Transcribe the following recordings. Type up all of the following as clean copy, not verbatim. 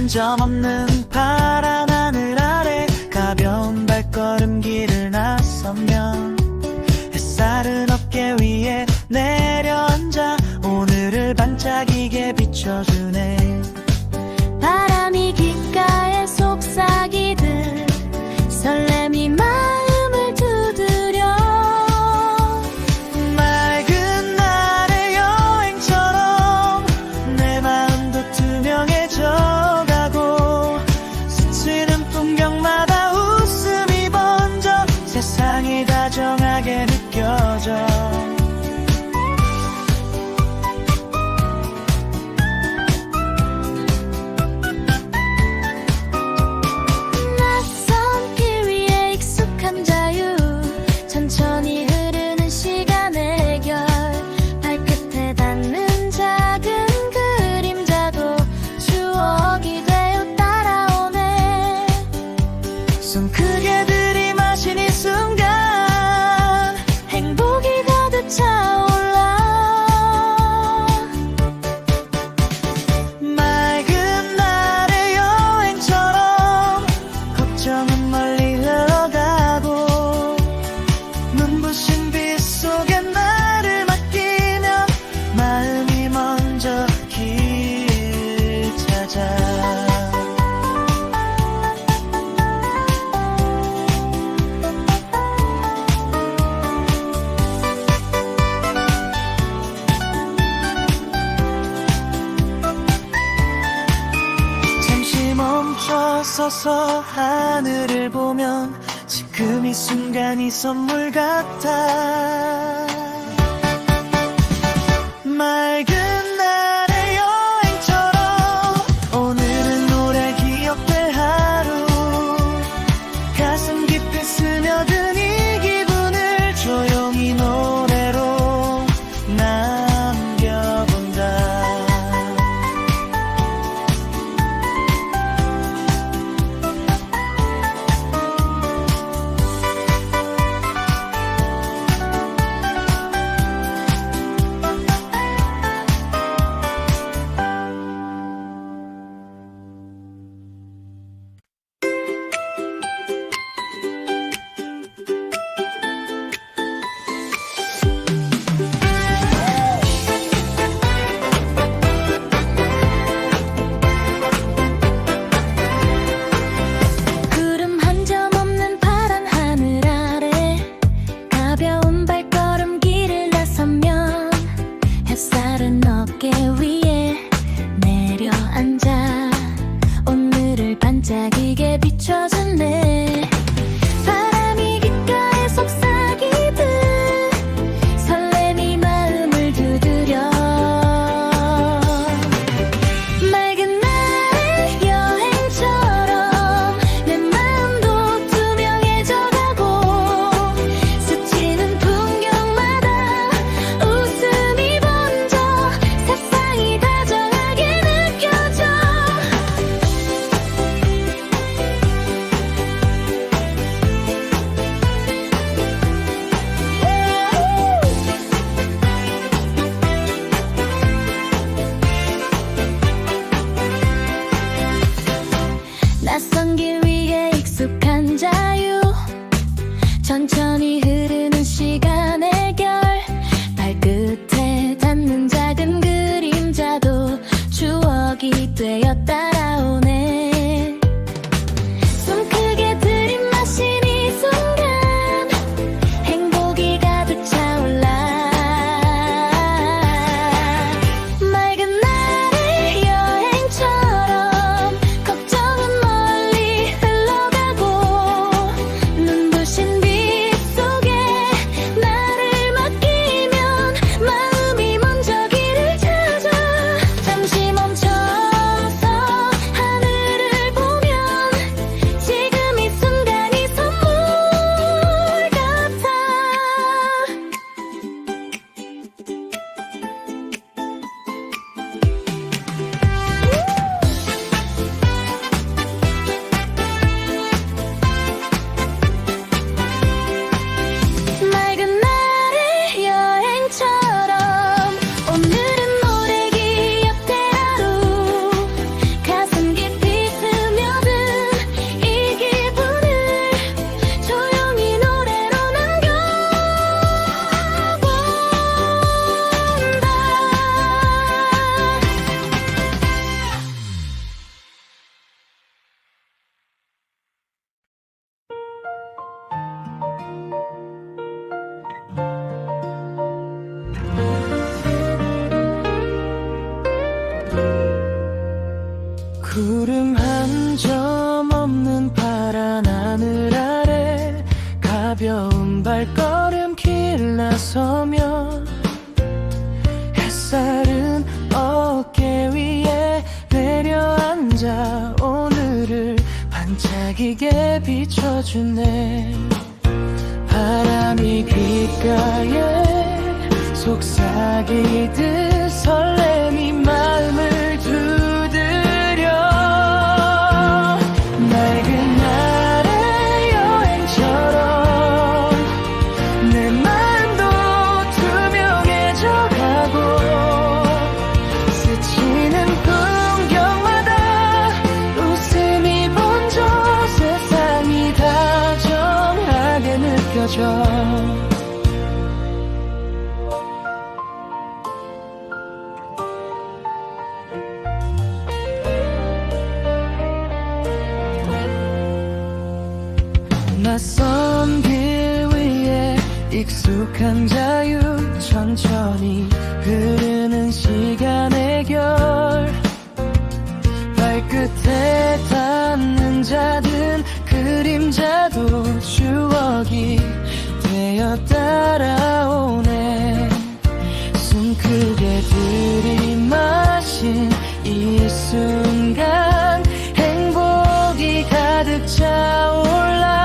점 없는 파란 하늘 아래 가벼운 발걸음길을 나서면 햇살은 어깨 위에 내려앉아 오늘을 반짝이게 비춰주네. 바람이 귓가에 속삭이듯 설렘이 마음을 두드려 맑은 날의 여행처럼 내 마음도 투명해져가고 스치는 풍경마다 웃음이 번져 세상이 다정하게 느껴져. 낯선 길 위에 익숙한 자유 천천히 흐르는 시간의 결 발끝에 닿는 작은 그림자도 추억이 되어 따라오네. 숨 크게 들이마신 이 순간 행복이 가득 차올라 맑은 날의 여행처럼 걱정은 멀리 흘러가고 눈부신 빛 속에 나를 맡기면 마음이 먼저 길 찾아. 잠시 멈춰 서서 하늘을 보면 지금 이 순간이 선물 같아. 맑은 날의 여행처럼 오늘은 오래 기억될 하루 가슴 깊이 스며든 이 기분을 조용히 노래로 남겨본다. 구름 한 점 없는 파란 하늘 아래 가벼운 발걸음길을 나서면 햇살은 어깨 위에 내려앉아 오늘을 반짝이게 비춰주네. 바람이 귓가에 속삭이듯 설렘이 마음을 두드려 맑은 날의 여행처럼 내 마음도 투명해져가고 스치는 풍경마다 웃음이 번져 세상이 다정하게 느껴져. 낯선 길 위에 익숙한 자유 천천히 흐르는 시간의 결 발끝에 닿는 작은 그림자도 추억이 되어 따라오네. 숨 크게 들이마신 이 순간 행복이 가득 차올라 맑은 날의 여행처럼 걱정은 멀리 흘러가고 눈부신 빛 속에 가벼운 발걸음길 나서면 햇살은 어깨 위에 내려앉아 오늘을 반짝이게 비춰주네. 바람이 귓가에 속삭이듯 설렘이 마음을 두드려. 맑은 날의 여행처럼 내 마음도 투명해져 가고 스치는 풍경마다 웃음이 번져 세상이 다정하게 느껴져. 낯선 길 위에 익숙한 자유 천천히 흐르는 시간의 결 발끝에 닿는 작은 그림자도 추억이 되어 따라오네. 숨 크게 들이마신 이 순간 행복이 가득 차올라.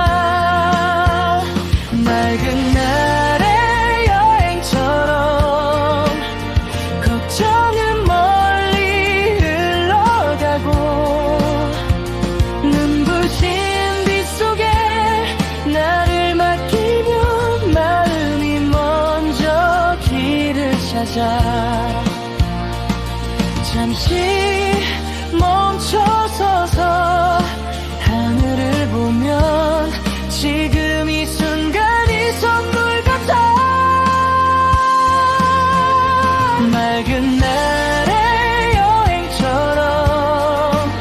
맑은 날의 여행처럼 걱정은 멀리 흘러가고 눈부신 빛 속에 나를 맡기면 마음이 먼저 길을 찾아. 잠시 멈춰서서 하늘을 보면 지금 이 순간이 선물 같아. 맑은 날의 여행처럼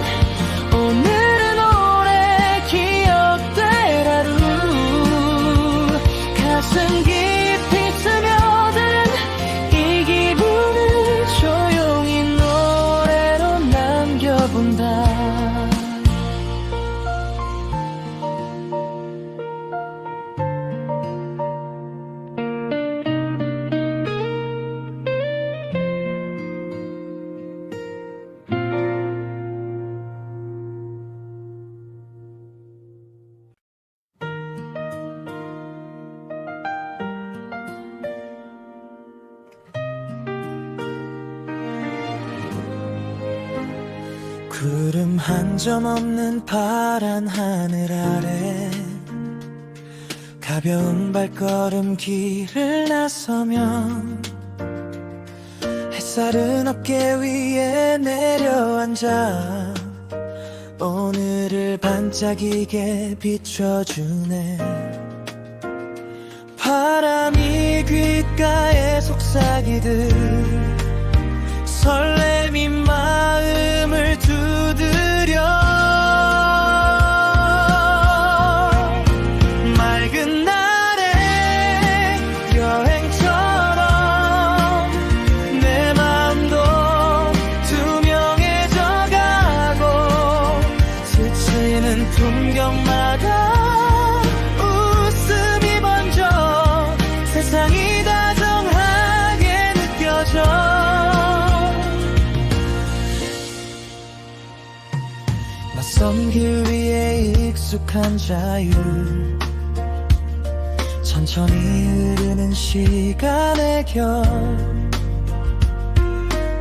오늘은 오래 기억될 하루. 가슴 깊이 스며든 이 기분을 조용히 노래로 남겨본다. 구름 한 점 없는 파란 하늘 아래 가벼운 발걸음 길을 나서면 햇살은 어깨 위에 내려앉아 오늘을 반짝이게 비춰주네. 바람이 귓가에 속삭이듯 설렘이 마음을 두드려. 맑은 날의 여행처럼 내 마음도 투명해져 가고 스치는 풍경마다 웃음이 번져 세상이 다정하게 느껴져. 낯선 길 위에 익숙한 자유 천천히 흐르는 시간의 결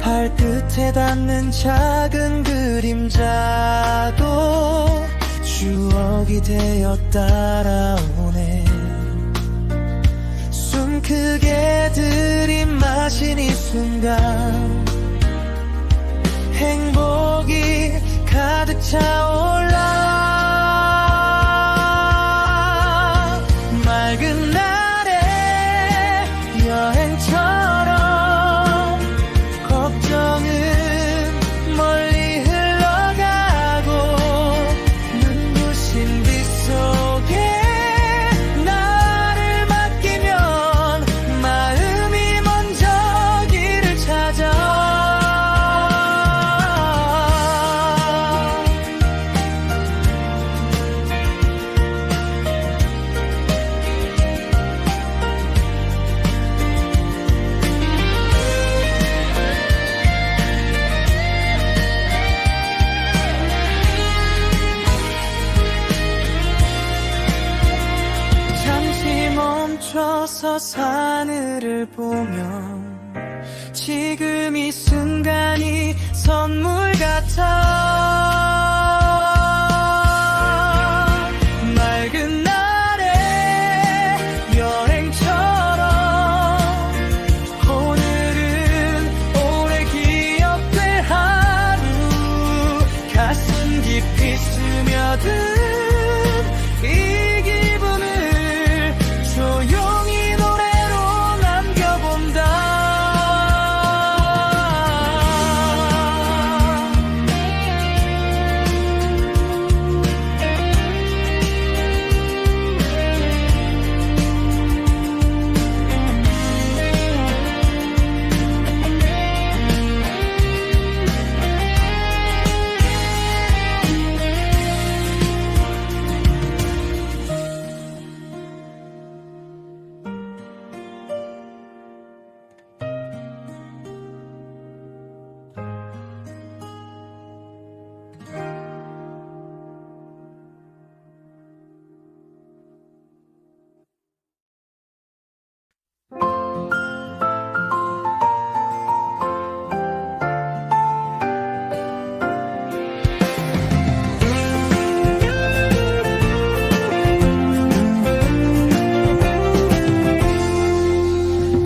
발끝에 닿는 작은 그림자도 추억이 되어 따라오네. 숨 크게 들이마신 이 순간 행복이 가득 차올라. 맑은 날의 여행처럼 걱정은 멀리 흘러가고 눈부신 빛 속에 나를 맡기면 마음이 먼저 길을 찾아. 멈춰서 하늘을 보면 지금 이 순간이 선물 같아. 맑은 날의 여행처럼 오늘은 오래 기억될 하루. 가슴 깊이 스며든 이 기분을 조용히 노래로 남겨본다.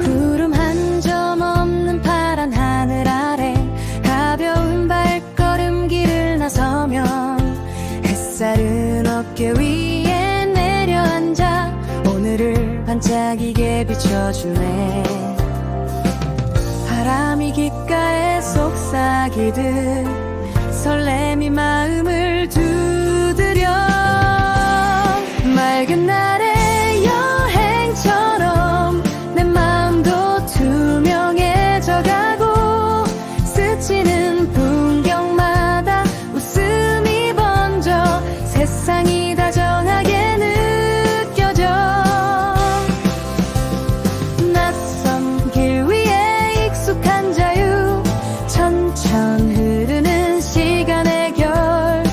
구름 한 점 없는 파란 하늘 아래 가벼운 발걸음길을 나서면 햇살은 어깨 위에 내려앉아 오늘을 반짝이게 비춰주네. 바람이 귓가에 속삭이듯 설렘이 마음을 두드려. 맑은 날의 여행처럼 내 마음도 투명해져가고 스치는 풍경마다 웃음이 번져 세상이 다정하게 느껴져. 낯선 길 위에 익숙한 자유 천천 흐르는 시간의 결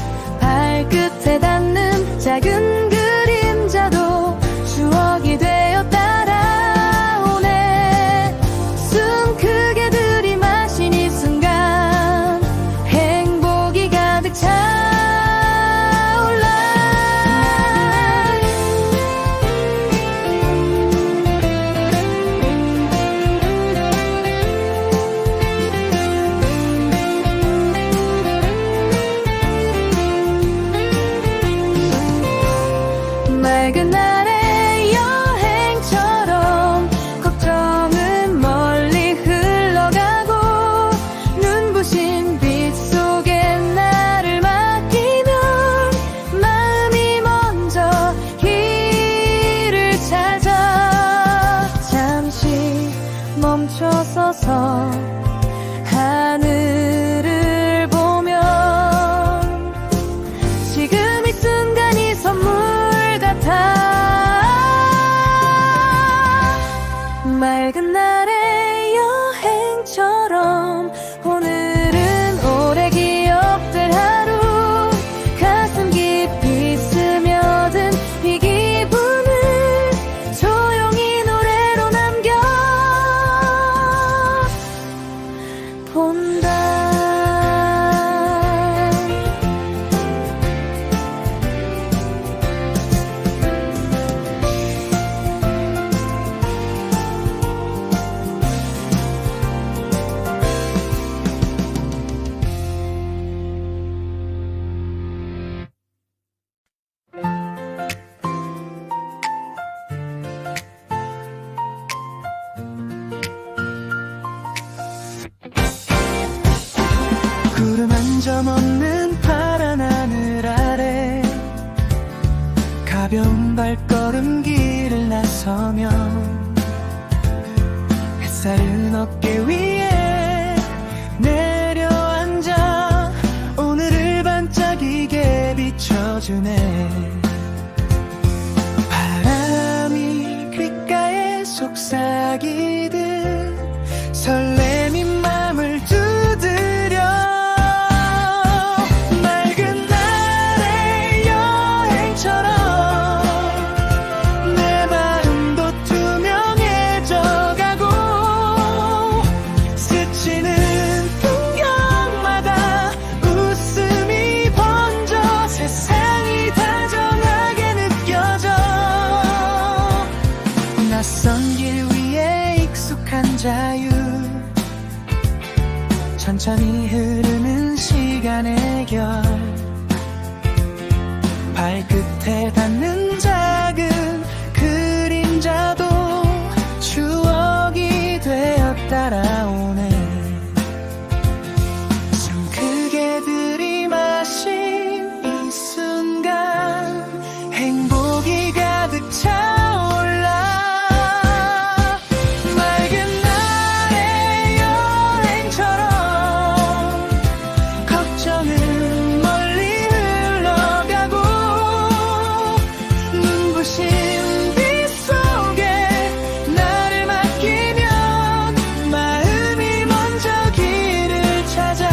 발끝에 닿는 작은 그림자도 추억이 되어 따라오네. 숨 크게 들이마신 이 순간 행복이 가득 차올라. 맑은 날의 여행처럼 걱정은 멀리 흘러가고 눈부신 빛 속에 나를 맡기면 마음이 먼저 길을 찾아. 잠시 멈춰서서 하늘을 보면 지금 이 순간이 선물 같아. 맑은 날의 여행처럼 오늘은 오래 기억될 하루. 가슴 깊이 스며든 이 기분을 조용히 노래로 남겨 본다. 구름 한 점 없는 파란 하늘 아래 가벼운 발걸음길을 나서면 햇살은 어깨 위에 내려앉아 오늘을 반짝이게 비춰주네. 바람이 귓가에 속삭이듯 설렘이 맘을 두드려. 맑은 날의 여행처럼 내 마음도 천천히 흐르는 시간의 결 발끝에 닿는 작은 그림자도 추억이 되어 따라오네. 숨 크게 들이마신 이 순간 행복이 가득 차올라. 맑은 날의 여행처럼 걱정은 멀리 흘러가고 눈부신 빛 속에 나를 맡기면 마음이 먼저 길을 찾아.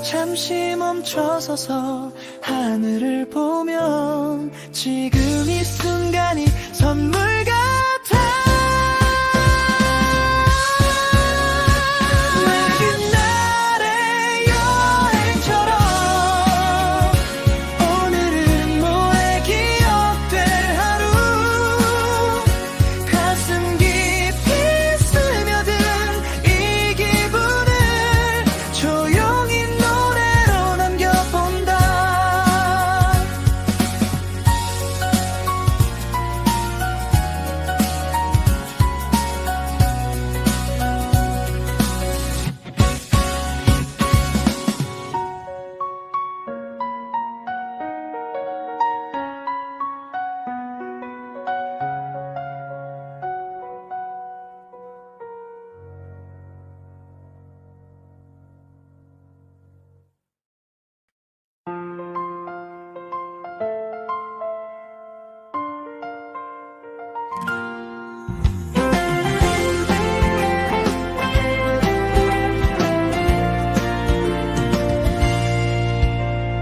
잠시 멈춰서서 하늘을 보면 지금 이 순간이 선물 같아. 맑은 날의 여행처럼 오늘은 모레 기억될 하루. 가슴 깊이 스며든 이 기분을 조용히 노래로 남겨본다.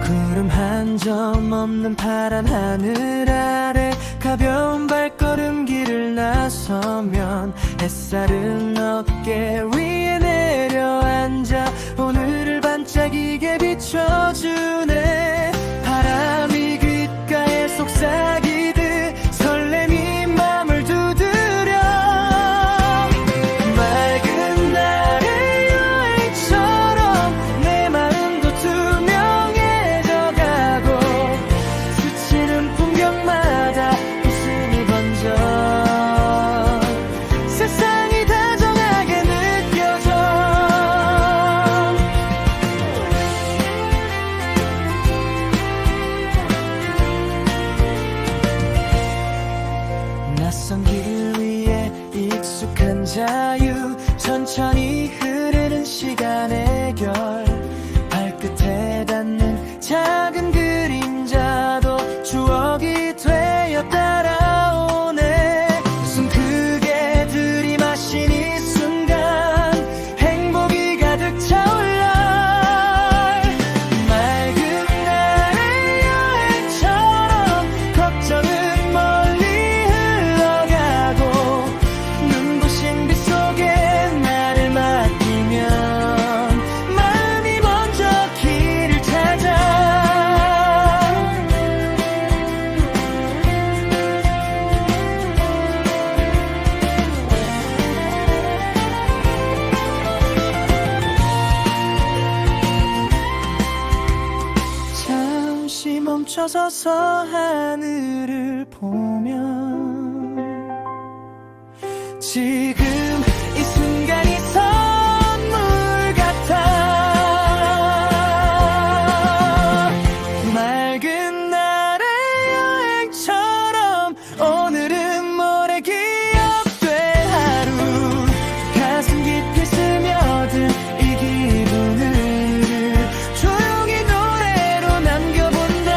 구름 한 점 없는 파란 하늘 아래 가벼운 발걸음길을 나서면 햇살은 어깨 위에 내려앉아 오늘을 반짝이게 비춰주네. 바람이 귓가에 속삭이듯 설렘이 맘을 두드려. 맑은 날의 여행처럼 내 마음도 투명해져가고 스치는 풍경마다 웃음이 번져 세상이 다정하게 느껴져. 낯선 길 위에 익숙한 자유 천천히 흐르는 시간의 결 발끝에 닿는 작은 그림자도 추억이 되어 따라오네. 숨 크게 들이마신 이 순간 행복이 가득 차올라. 맑은 날의 여행처럼 걱정은 멀리 흘러가고 눈부신 빛 속에 나를 맡기면 마음이 먼저 길을 찾아. 잠시 멈춰서서 하늘을 보면 지금 이 순간이 선물 같아. 맑은 날의 여행처럼 오늘은 모레 기억될 하루. 가슴 깊이 스며든 이 기분을 조용히 노래로 남겨본다.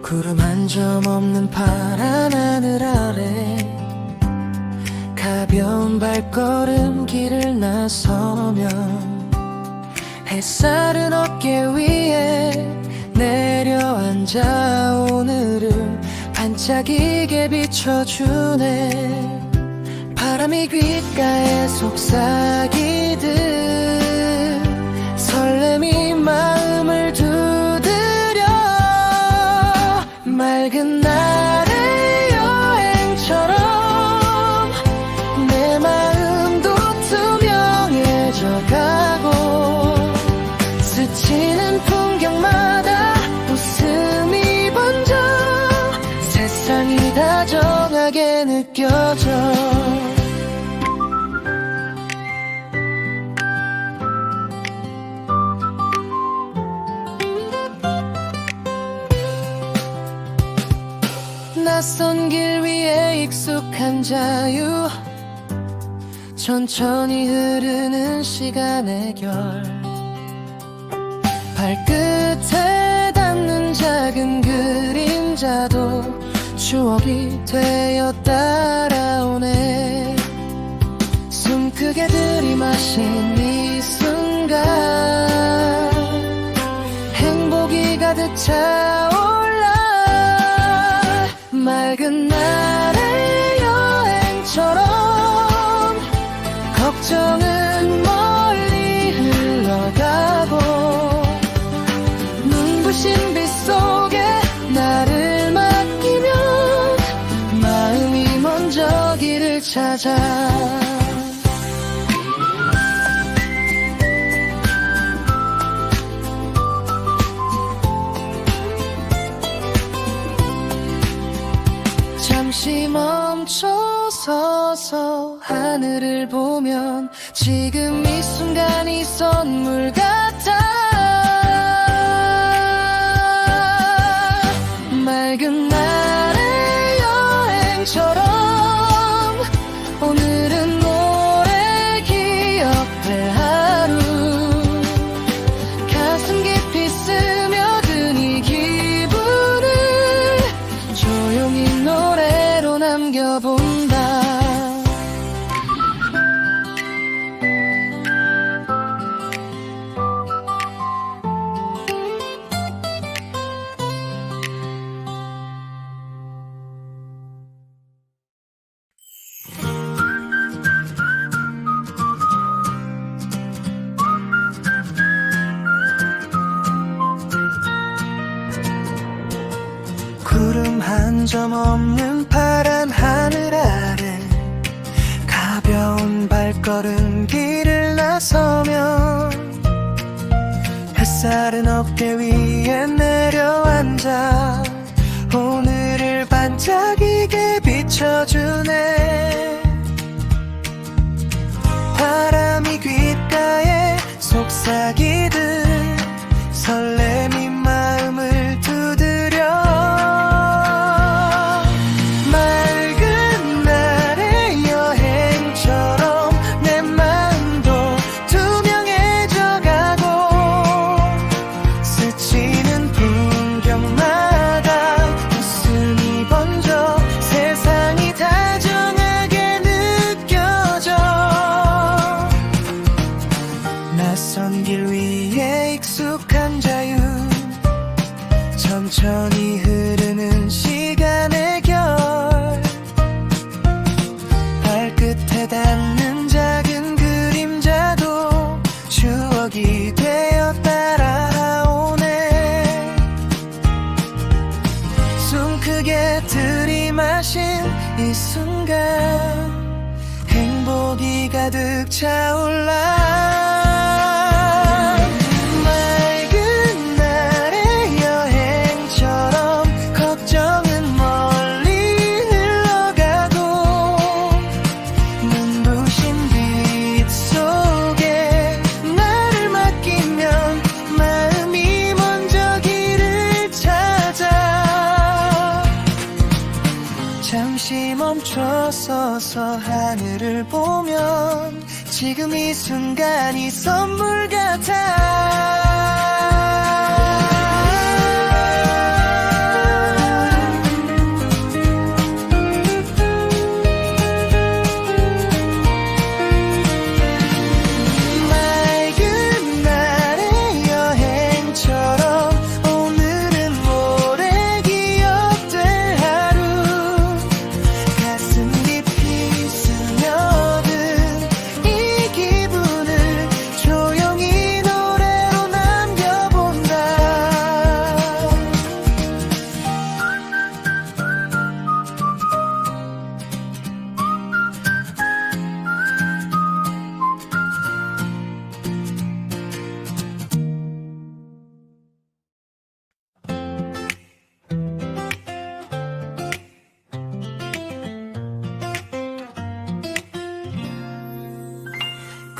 구름 한 점 없는 파란 하늘 아래 가벼운 발걸음 길을 나서면 햇살은 어깨 위에 내려앉아 오늘을 반짝이게 비춰주네. 바람이 귓가에 속삭이듯 설렘이 마음을 두드려. 맑은 날의 여행처럼 내 마음도 투명해져 가고 스치는 풍경마다 웃음이 번져 세상이 다정하게 느껴져. 낯선 길 위에 익숙한 자유 천천히 흐르는 시간의 결 발끝에 닿는 작은 그림자도 추억이 되어 따라오네. 숨 크게 들이마신 이 순간 행복이 가득 차올라. 맑은 날의 여행처럼 걱정은 멀리 흘러가고 눈부신 빛 속에 나를 맡기면 마음이 먼저 길을 찾아. 잠시 멈춰 서서 하늘을 보면 지금 이 순간이 선물 같아. 맑은 날의 여행처럼 오늘은 오래 기억될 하루. 가슴 깊이 스며든 이 기분을 조용히 노래로 남겨본다. 구름 한 점 없는 파란 하늘 아래 가벼운 발걸음 길을 나서면 햇살은 어깨 위에 내려앉아 오늘을 반짝이게 비춰주네. 바람이 귓가에 속삭이듯 설렘이 마음을 두드려. 맑은 날의 여행처럼 내 마음도 투명해져 가고 스치는 풍경마다 웃음이 번져 세상이 다정하게 느껴져. 낯선 길 위에 익숙한 자유 천천히 흐르는 시간의 결 발끝에 닿는 작은 그림자도 추억이 되어 따라오네. 숨 크게 들이마신 이 순간 행복이 가득 차올라. 잠시 멈춰 서서 하늘을 보면 지금 이 순간이 선물 같아.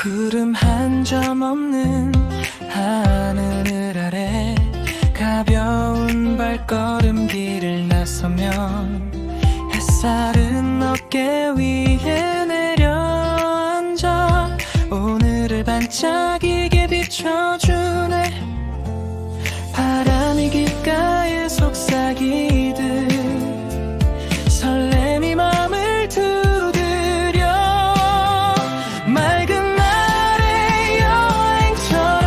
구름 한 점 없는 하늘 아래 가벼운 발걸음길을 나서면 햇살은 어깨 위에 내려앉아 오늘을 반짝이게 비춰주네. 바람이 귓가에 속삭이듯 설렘이 맘을 두드려 맑은 날의 여행처럼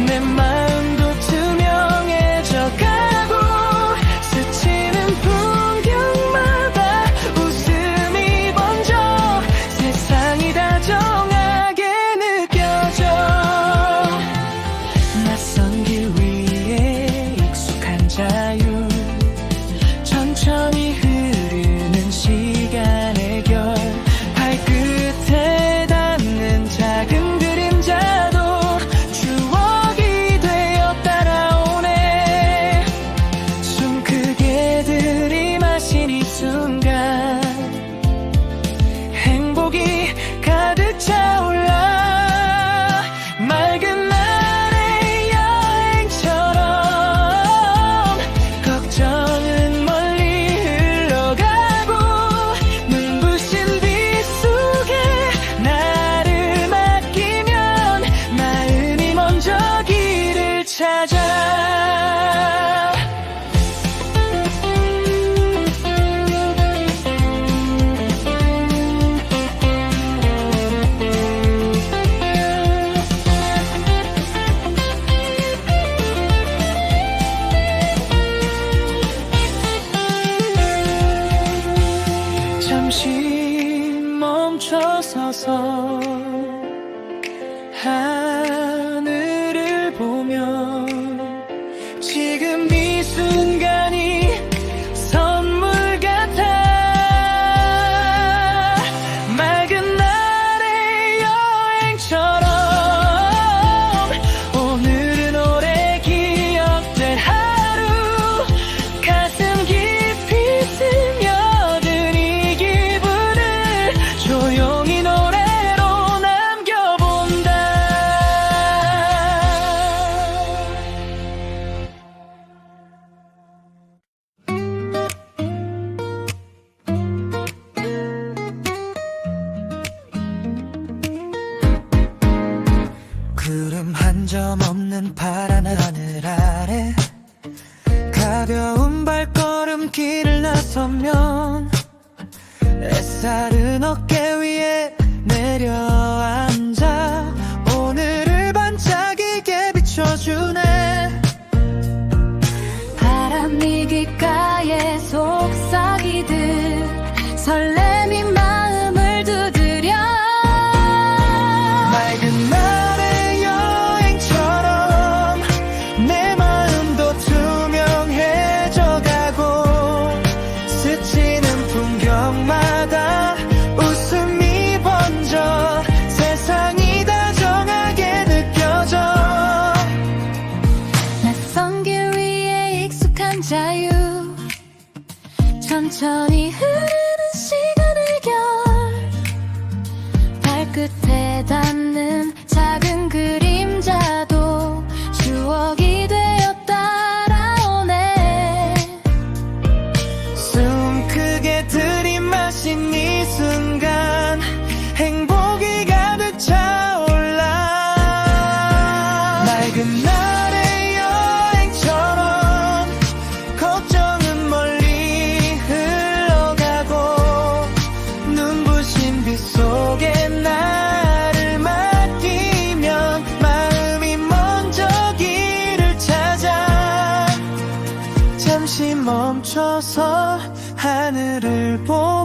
내 마음도 투명해져 가고 스치는 풍경마다 웃음이 번져 세상이 다정하게 느껴져. 낯선 길 위에 익숙한 자유 천천히 흐르는 시간의 결 발끝에 닿는 작은 그림자도 추억이 되어 따라오네. 숨 크게 들이마신 이 순간 행복이 가득 차올라. 맑은 날의 여행처럼 걱정은 멀리 흘러가고 눈부신 빛 속에 나를 맡기면 마음이 먼저 길을 찾아. 잠시 멈춰서서 하늘을 보며 지금 이 순간이 선물 같아. 맑은 날의 여행처럼 오늘은 오래 기억될 하루 가슴 깊이 스며든 이 기분을 조용히 노래로 남겨본다. 구름 한 점 없는 파란 하늘 아래 가벼운 발걸음길을 나서면 햇살은 어깨 위에 내려앉아 오늘을 반짝이게 비춰주네. 바람이 귓가에 속삭이듯 설렘이 마음을 두드려 맑은 날의 여행처럼 내 마음도 투명해져 가고 스치는 풍경마다 웃음이 번져 세상이 다정하게 느껴져. 낯선 길 위에 익숙한 자유 천천히 흐르는 시간의 결 발끝에 닿는 작은 그림자도 추억이 되어 따라오네. 숨 크게 들이마신 이 순간 행복이 가득 차올라. 맑은 날의 여행처럼 걱정은 멀리 흘러가고 눈부신 빛 속에 나를 맡기면 마음이 먼저 길을 찾아. 잠시 멈춰서 하늘을 보